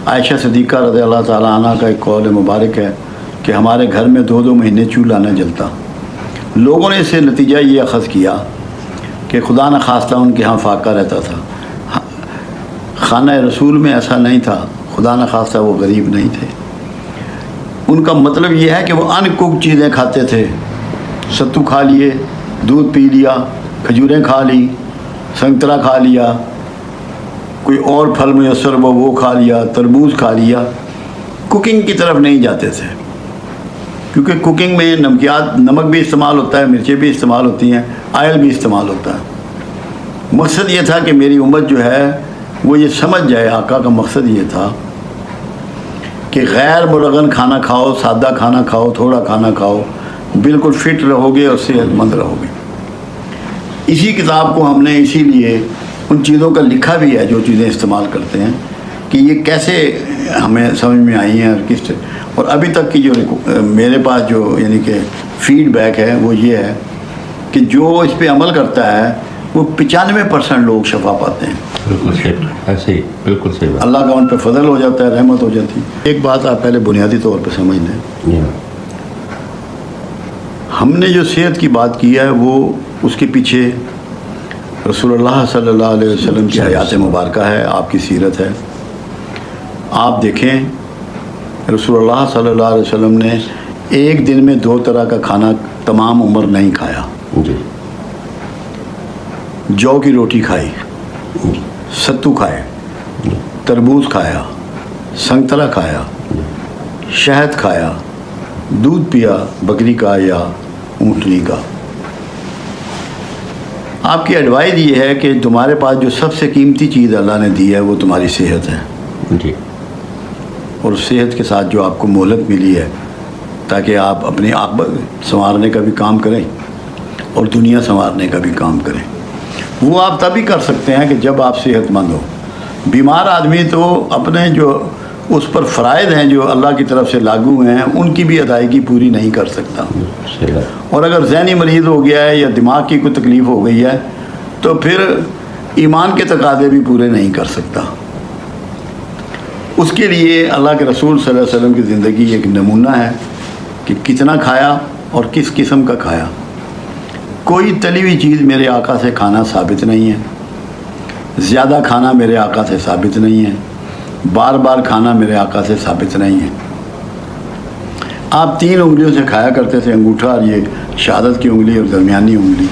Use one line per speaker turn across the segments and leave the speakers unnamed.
عائشہ صدیقہ رضی اللہ تعالیٰ عنہ کا ایک قول مبارک ہے کہ ہمارے گھر میں 2 مہینے چولہا نہ جلتا۔ لوگوں نے اس سے نتیجہ یہ اخذ کیا کہ خدا نہ خواستہ ان کے ہاں فاقہ رہتا تھا۔ خانہ رسول میں ایسا نہیں تھا، خدا نہ خواستہ وہ غریب نہیں تھے۔ ان کا مطلب یہ ہے کہ وہ ان کوک چیزیں کھاتے تھے، ستو کھا لیے، دودھ پی لیا، کھجوریں کھا لی، سنگترا کھا لیا، کوئی اور پھل میسر وہ کھا لیا، تربوز کھا لیا۔ کوکنگ کی طرف نہیں جاتے تھے، کیونکہ کوکنگ میں نمک بھی استعمال ہوتا ہے، مرچیں بھی استعمال ہوتی ہیں، آئل بھی استعمال ہوتا ہے۔ مقصد یہ تھا کہ میری امت جو ہے وہ یہ سمجھ جائے، آقا کا مقصد یہ تھا کہ غیر مرغن کھانا کھاؤ، سادہ کھانا کھاؤ، تھوڑا کھانا کھاؤ، بالکل فٹ رہو گے اور صحت مند رہو گے۔ اسی کتاب کو ہم نے اسی لیے ان چیزوں کا لکھا بھی ہے جو چیزیں استعمال کرتے ہیں کہ یہ کیسے ہمیں سمجھ میں آئی ہیں اور کس سے۔ اور ابھی تک کی جو میرے پاس جو یعنی کہ فیڈ بیک ہے وہ یہ ہے کہ جو اس پہ عمل کرتا ہے وہ 95% لوگ شفا پاتے ہیں۔
بالکل صحیح، ایسے ہی، بالکل صحیح بات۔
اللہ کا ان پہ فضل ہو جاتا ہے، رحمت ہو جاتی ہے۔ ایک بات آپ پہلے بنیادی طور پہ سمجھ لیں، ہم نے جو صحت کی بات کی ہے وہ اس کے پیچھے رسول اللہ صلی اللہ علیہ وسلم کی حیات مبارکہ ہے، آپ کی سیرت ہے۔ آپ دیکھیں رسول اللہ صلی اللہ علیہ وسلم نے ایک دن میں 2 طرح کا کھانا تمام عمر نہیں کھایا۔
جی،
جو کی روٹی کھائی، ستو کھائے، تربوز کھایا، سنگترا کھایا، شہد کھایا، دودھ پیا بکری کا یا اونٹنی کا۔ آپ کی ایڈوائز یہ ہے کہ تمہارے پاس جو سب سے قیمتی چیز اللہ نے دی ہے وہ تمہاری صحت ہے۔
جی،
اور صحت کے ساتھ جو آپ کو مہلت ملی ہے تاکہ آپ اپنی عاقبت سنوارنے کا بھی کام کریں اور دنیا سنوارنے کا بھی کام کریں، وہ آپ تبھی کر سکتے ہیں کہ جب آپ صحت مند ہو۔ بیمار آدمی تو اپنے جو اس پر فرائض ہیں جو اللہ کی طرف سے لاگو ہیں ان کی بھی ادائیگی پوری نہیں کر سکتا۔ اور اگر ذہنی مریض ہو گیا ہے یا دماغ کی کوئی تکلیف ہو گئی ہے تو پھر ایمان کے تقاضے بھی پورے نہیں کر سکتا۔ اس کے لیے اللہ کے رسول صلی اللہ علیہ وسلم کی زندگی ایک نمونہ ہے کہ کتنا کھایا اور کس قسم کا کھایا۔ کوئی تلی ہوئی چیز میرے آقا سے کھانا ثابت نہیں ہے، زیادہ کھانا میرے آقا سے ثابت نہیں ہے، بار بار کھانا میرے آقا سے ثابت نہیں ہے۔ آپ 3 انگلیوں سے کھایا کرتے تھے، انگوٹھا اور یہ شہادت کی انگلی اور درمیانی انگلی۔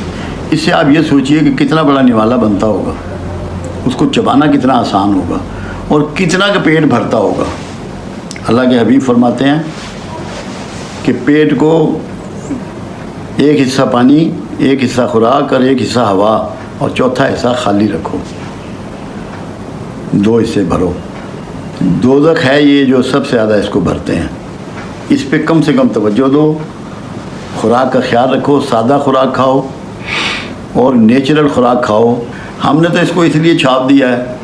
اس سے آپ یہ سوچئے کہ کتنا بڑا نوالا بنتا ہوگا، اس کو چبانا کتنا آسان ہوگا اور کتنا کا پیٹ بھرتا ہوگا۔ اللہ کے حبیب فرماتے ہیں کہ پیٹ کو ایک حصہ پانی، ایک حصہ خوراک اور ایک حصہ ہوا اور چوتھا حصہ خالی رکھو، 2 حصے بھرو۔ دوزخ ہے یہ جو سب سے زیادہ اس کو بھرتے ہیں، اس پہ کم سے کم توجہ دو، خوراک کا خیال رکھو، سادہ خوراک کھاؤ اور نیچرل خوراک کھاؤ۔ ہم نے تو اس کو اس لیے چھاپ دیا ہے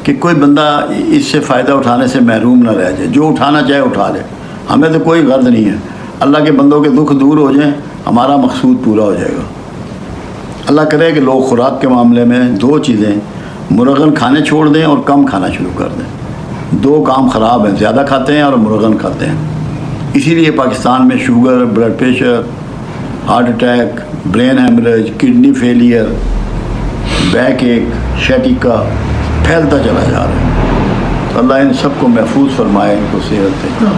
کہ کوئی بندہ اس سے فائدہ اٹھانے سے محروم نہ رہ جائے، جو اٹھانا چاہے اٹھا لے۔ ہمیں تو کوئی غرض نہیں ہے، اللہ کے بندوں کے دکھ دور ہو جائیں، ہمارا مقصود پورا ہو جائے گا۔ اللہ کرے کہ لوگ خوراک کے معاملے میں 2 چیزیں مرغن کھانے چھوڑ دیں اور کم کھانا شروع کر دیں۔ 2 کام خراب ہیں، زیادہ کھاتے ہیں اور مرغن کھاتے ہیں۔ اسی لیے پاکستان میں sugar, blood pressure, heart attack, brain haemorrhage, kidney failure, back ache, sciatica پھیلتا چلا جا رہا ہے۔ تو اللہ ان سب کو محفوظ فرمائے، ان کو صحت دے۔